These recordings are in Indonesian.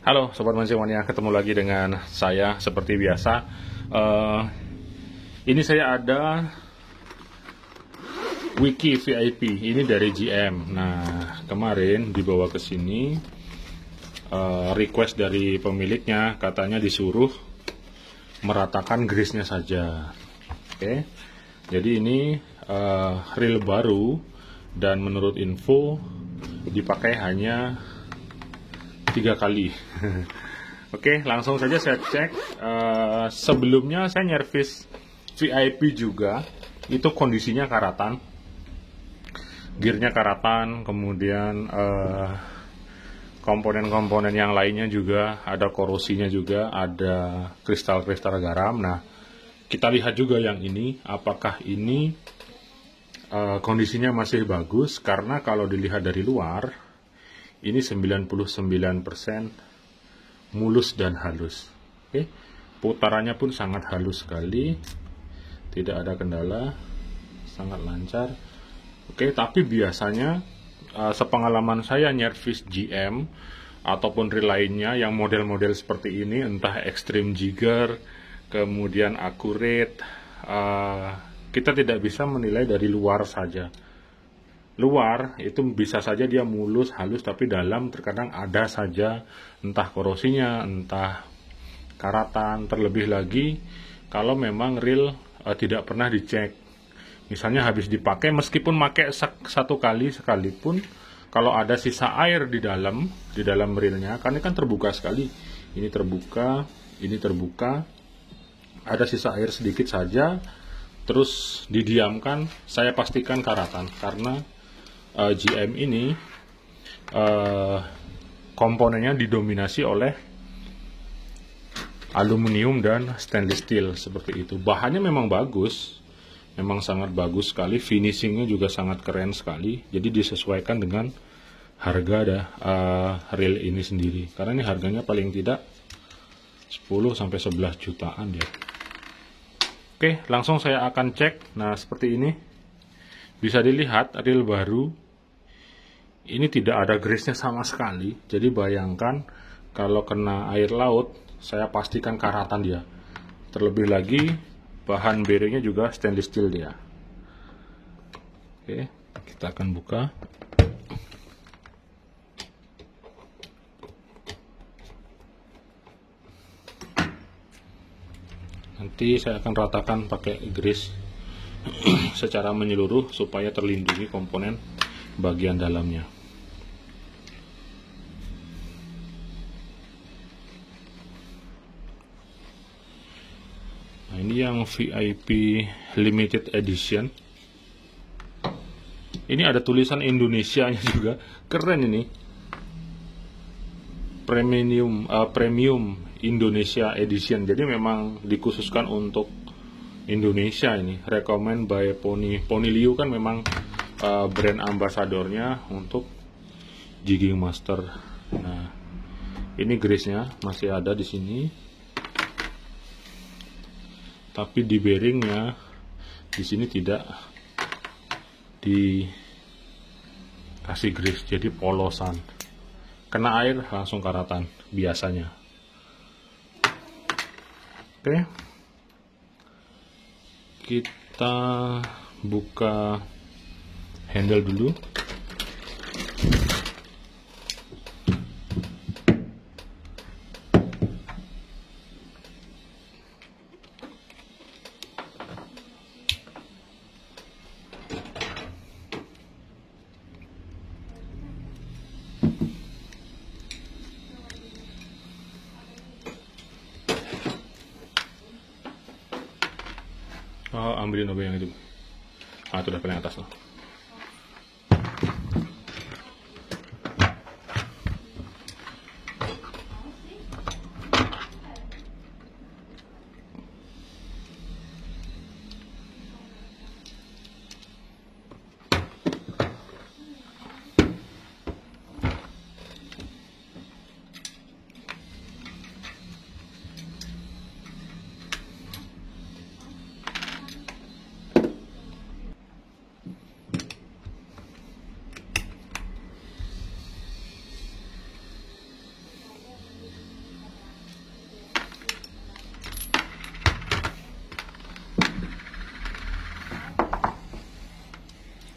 Halo Sobat Mancing, ketemu lagi dengan saya seperti biasa. Eh, ini saya ada Wiki VIP, ini dari GM. Nah, kemarin dibawa ke sini, request dari pemiliknya, katanya disuruh meratakan grease-nya saja. Oke, jadi ini reel baru dan menurut info dipakai hanya 3 kali. Oke, langsung saja saya cek. Sebelumnya saya nyervis VIP juga, itu kondisinya karatan, gearnya karatan, kemudian komponen-komponen yang lainnya juga ada korosinya, juga ada kristal-kristal garam. Nah, kita lihat juga yang ini, apakah ini kondisinya masih bagus, karena kalau dilihat dari luar ini 99% mulus dan halus. Oke, putarannya pun sangat halus sekali, tidak ada kendala, sangat lancar. Oke, tapi biasanya sepengalaman saya nyervis GM ataupun reel lainnya yang model-model seperti ini, entah Extreme Jigger, kemudian Accurate, kita tidak bisa menilai dari luar saja. Luar itu bisa saja dia mulus, halus, tapi dalam terkadang ada saja entah korosinya, entah karatan. Terlebih lagi kalau memang reel tidak pernah dicek. Misalnya habis dipakai, meskipun pakai satu kali sekalipun, kalau ada sisa air di dalam reelnya, karena kan terbuka sekali. Ini terbuka, ada sisa air sedikit saja, terus didiamkan, saya pastikan karatan, karena GM ini komponennya didominasi oleh aluminium dan stainless steel seperti itu. Bahannya memang bagus, memang sangat bagus sekali, finishingnya juga sangat keren sekali. Jadi disesuaikan dengan harga reel ini sendiri, karena ini harganya paling tidak 10-11 jutaan ya. Oke, langsung saya akan cek. Nah, seperti ini bisa dilihat reel baru ini tidak ada grease-nya sama sekali. Jadi bayangkan kalau kena air laut, saya pastikan karatan dia. Terlebih lagi bahan bearingnya juga stainless steel dia. Oke, kita akan buka. Nanti saya akan ratakan pakai grease secara menyeluruh supaya terlindungi komponen bagian dalamnya. Nah, ini yang VIP limited edition. Ini ada tulisan Indonesianya juga, keren ini. Premium Indonesia edition. Jadi memang dikhususkan untuk Indonesia ini. Recommend by Pony Liu kan memang brand ambasadornya untuk jigging master. Nah, ini grease-nya masih ada di sini, tapi di bearingnya di sini tidak dikasih grease, jadi polosan. Kena air langsung karatan biasanya. Oke, kita buka handle dulu. Oh, ambilin obat yang itu. Itu udah paling atas loh.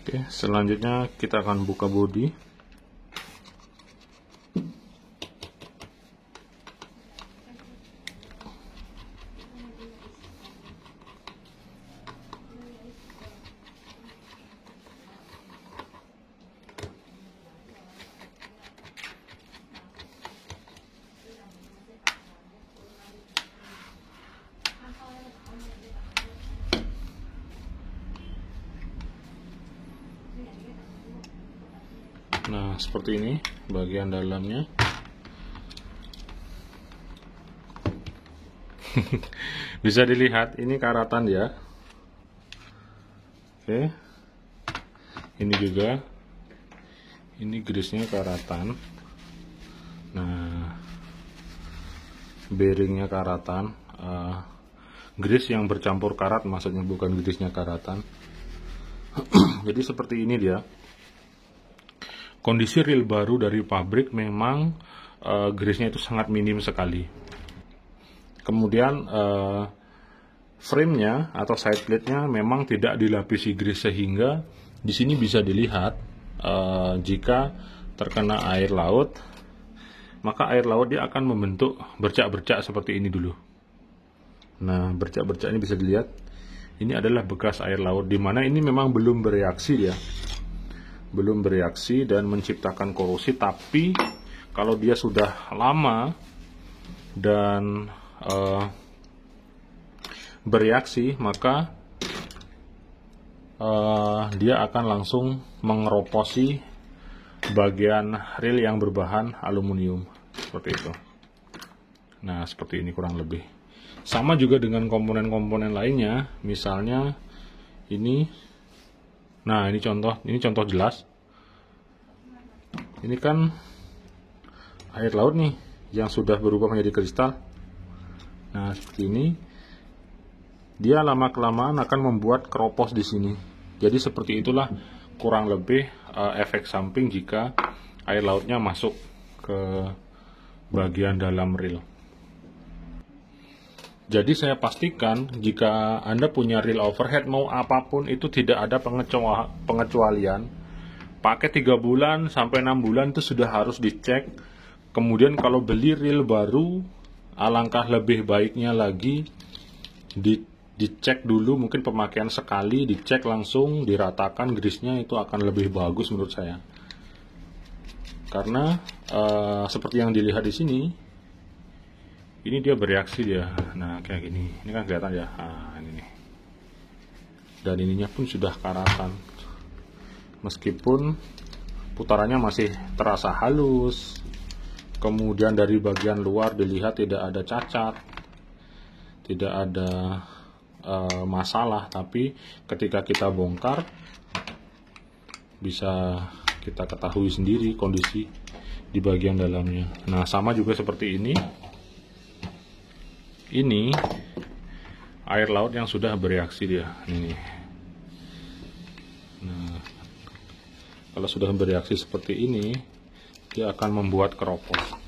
Oke, selanjutnya kita akan buka bodi. Nah, seperti ini bagian dalamnya. Bisa dilihat ini karatan ya. Oke. Ini juga. Ini grease-nya karatan. Nah, bearingnya karatan. Grease yang bercampur karat maksudnya, bukan grease-nya karatan. Jadi seperti ini dia. Kondisi reel baru dari pabrik memang grease-nya itu sangat minim sekali. Kemudian frame-nya atau side plate-nya memang tidak dilapisi grease, sehingga di sini bisa dilihat jika terkena air laut, maka air laut dia akan membentuk bercak-bercak seperti ini dulu. Nah, bercak-bercak ini bisa dilihat. Ini adalah bekas air laut, di mana ini memang belum bereaksi ya. Belum bereaksi dan menciptakan korosi, tapi kalau dia sudah lama dan bereaksi, maka dia akan langsung mengeroposi bagian reel yang berbahan aluminium seperti itu. Nah, seperti ini kurang lebih. Sama juga dengan komponen-komponen lainnya, misalnya ini. Nah, ini contoh jelas. Ini kan air laut nih yang sudah berubah menjadi kristal. Nah, seperti ini. Dia lama-kelamaan akan membuat keropos di sini. Jadi seperti itulah kurang lebih efek samping jika air lautnya masuk ke bagian dalam reel. Jadi saya pastikan jika Anda punya reel overhead mau apapun itu tidak ada pengecualian. Pakai 3 bulan sampai 6 bulan itu sudah harus dicek. Kemudian kalau beli reel baru, alangkah lebih baiknya lagi dicek dulu, mungkin pemakaian sekali, dicek langsung, diratakan grease-nya, itu akan lebih bagus menurut saya. Karena seperti yang dilihat di sini, ini dia bereaksi dia. Nah, kayak gini. Ini kan kelihatan ya. Nah, ini nih. Dan ininya pun sudah karatan. Meskipun putarannya masih terasa halus. Kemudian dari bagian luar dilihat tidak ada cacat. Tidak ada masalah, tapi ketika kita bongkar bisa kita ketahui sendiri kondisi di bagian dalamnya. Nah, sama juga seperti ini. Ini air laut yang sudah bereaksi dia. Ini. Nah, kalau sudah bereaksi seperti ini, dia akan membuat keropos.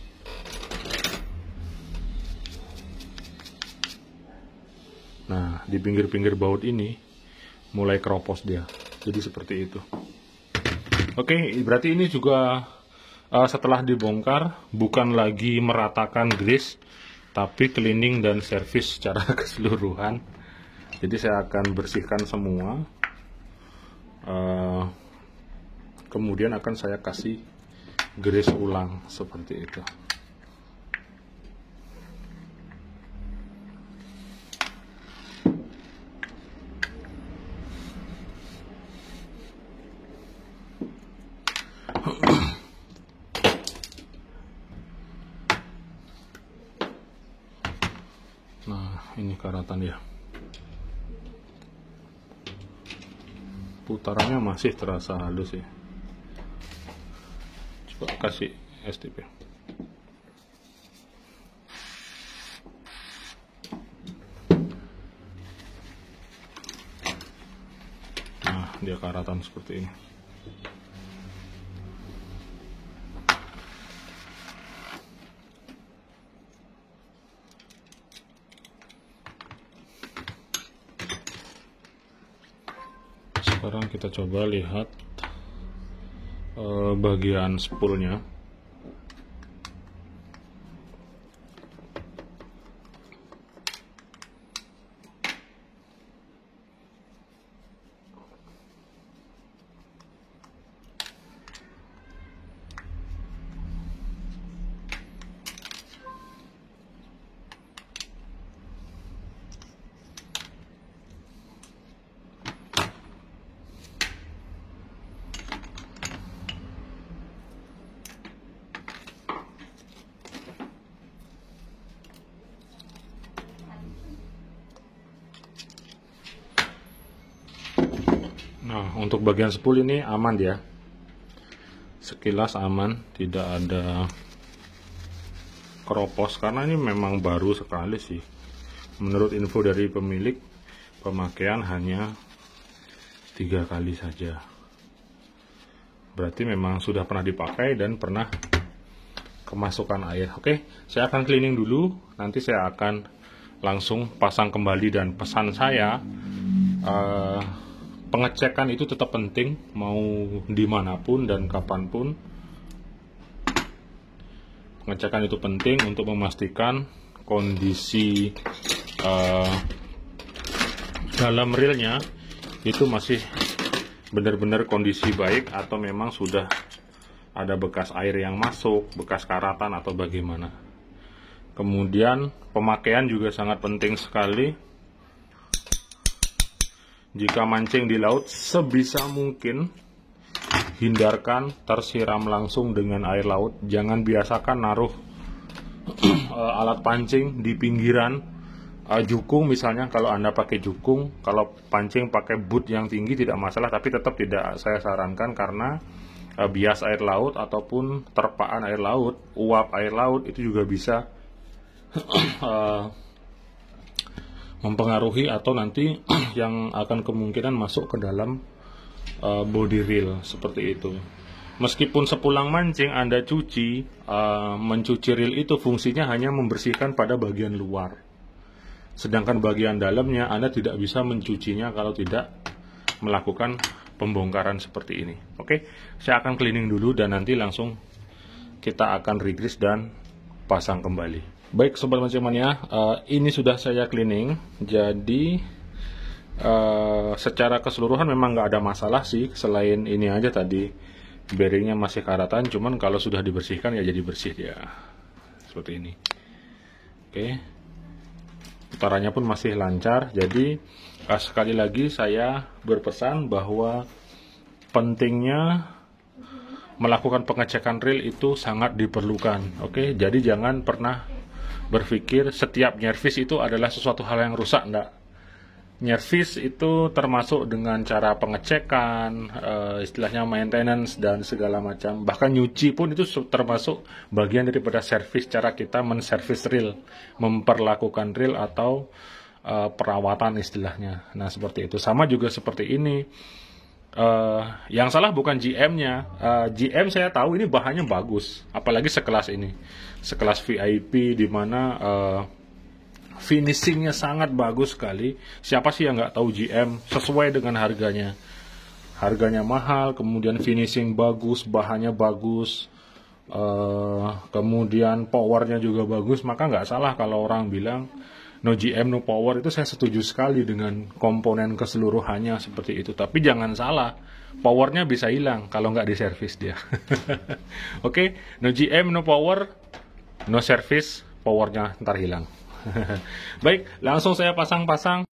Nah, di pinggir-pinggir baut ini mulai keropos dia. Jadi seperti itu. Oke, berarti ini juga setelah dibongkar bukan lagi meratakan grease, tapi cleaning dan service secara keseluruhan. Jadi saya akan bersihkan semua. Kemudian akan saya kasih grease ulang seperti itu. Nah, ini karatan ya. Putarannya masih terasa halus ya. Coba kasih STP. Nah, dia karatan seperti ini. Sekarang kita coba lihat bagian spoolnya. Nah, untuk bagian spool ini aman ya. Sekilas aman, tidak ada keropos karena ini memang baru sekali sih. Menurut info dari pemilik, pemakaian hanya 3 kali saja. Berarti memang sudah pernah dipakai dan pernah kemasukan air. Oke, saya akan cleaning dulu, nanti saya akan langsung pasang kembali. Dan pesan saya, pengecekan itu tetap penting, mau dimanapun dan kapanpun. Pengecekan itu penting untuk memastikan kondisi dalam reelnya itu masih benar-benar kondisi baik atau memang sudah ada bekas air yang masuk, bekas karatan atau bagaimana. Kemudian pemakaian juga sangat penting sekali. Jika mancing di laut, sebisa mungkin hindarkan tersiram langsung dengan air laut. Jangan biasakan naruh alat pancing di pinggiran jukung misalnya. Kalau Anda pakai jukung, kalau pancing pakai boot yang tinggi tidak masalah, tapi tetap tidak saya sarankan karena bias air laut ataupun terpaan air laut, uap air laut itu juga bisa mempengaruhi atau nanti yang akan kemungkinan masuk ke dalam body reel seperti itu. Meskipun sepulang mancing Anda cuci, mencuci reel itu fungsinya hanya membersihkan pada bagian luar. Sedangkan bagian dalamnya Anda tidak bisa mencucinya kalau tidak melakukan pembongkaran seperti ini. Oke, saya akan cleaning dulu dan nanti langsung kita akan regrease dan pasang kembali. Baik Sobat Mancing Mania, ini sudah saya cleaning. Jadi secara keseluruhan memang nggak ada masalah sih, selain ini aja tadi bearingnya masih karatan. Cuman kalau sudah dibersihkan ya jadi bersih ya, seperti ini. Oke, putarannya pun masih lancar. Jadi sekali lagi saya berpesan bahwa pentingnya melakukan pengecekan reel itu sangat diperlukan. Oke, jadi jangan pernah berpikir setiap nyervis itu adalah sesuatu hal yang rusak. Enggak. Nyervis itu termasuk dengan cara pengecekan, istilahnya maintenance dan segala macam. Bahkan nyuci pun itu termasuk bagian daripada servis, cara kita menservis reel, memperlakukan reel atau perawatan istilahnya. Nah seperti itu. Sama juga seperti ini. Yang salah bukan GM-nya. GM saya tahu ini bahannya bagus, apalagi sekelas ini, sekelas VIP di mana finishingnya sangat bagus sekali. Siapa sih yang nggak tahu GM sesuai dengan harganya? Harganya mahal, kemudian finishing bagus, bahannya bagus, kemudian powernya juga bagus. Maka nggak salah kalau orang bilang no GM no power. Itu saya setuju sekali dengan komponen keseluruhannya seperti itu. Tapi jangan salah, powernya bisa hilang kalau nggak diservis dia. Oke, no GM no power, no service, powernya ntar hilang. Baik, langsung saya pasang-pasang.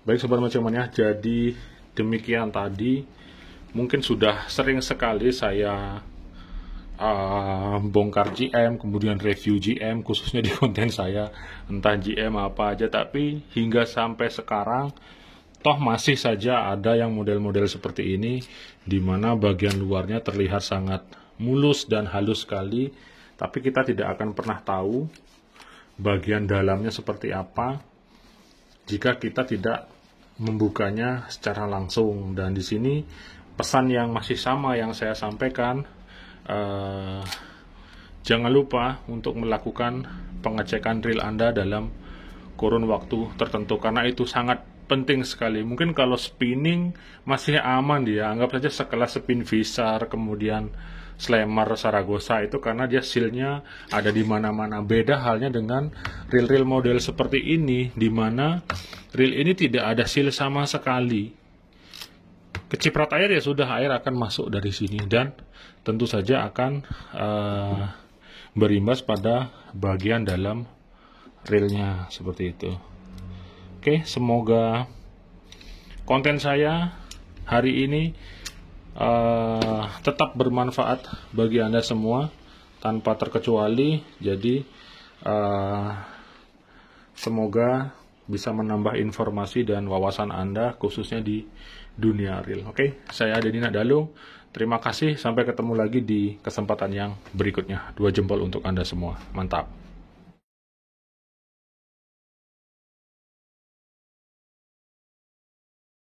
Baik sobat Maceman ya, jadi demikian tadi. Mungkin sudah sering sekali saya bongkar GM, kemudian review GM, khususnya di konten saya, entah GM apa aja, tapi hingga sampai sekarang, toh masih saja ada yang model-model seperti ini, di mana bagian luarnya terlihat sangat mulus dan halus sekali, tapi kita tidak akan pernah tahu bagian dalamnya seperti apa jika kita tidak membukanya secara langsung. Dan di sini pesan yang masih sama yang saya sampaikan, jangan lupa untuk melakukan pengecekan reel Anda dalam kurun waktu tertentu, karena itu sangat penting sekali. Mungkin kalau spinning masih aman dia, anggap saja sekelas spin Visar, kemudian Slammer, Saragossa, itu karena dia sealnya ada di mana-mana. Beda halnya dengan reel-reel model seperti ini, di mana reel ini tidak ada seal sama sekali. Keciprat air ya sudah, air akan masuk dari sini dan tentu saja akan berimbas pada bagian dalam reelnya seperti itu. Oke, semoga konten saya hari ini tetap bermanfaat bagi Anda semua tanpa terkecuali. Jadi semoga bisa menambah informasi dan wawasan Anda khususnya di dunia reel. Oke, saya Denny Nakdalu. Terima kasih, sampai ketemu lagi di kesempatan yang berikutnya. 2 jempol untuk Anda semua. Mantap.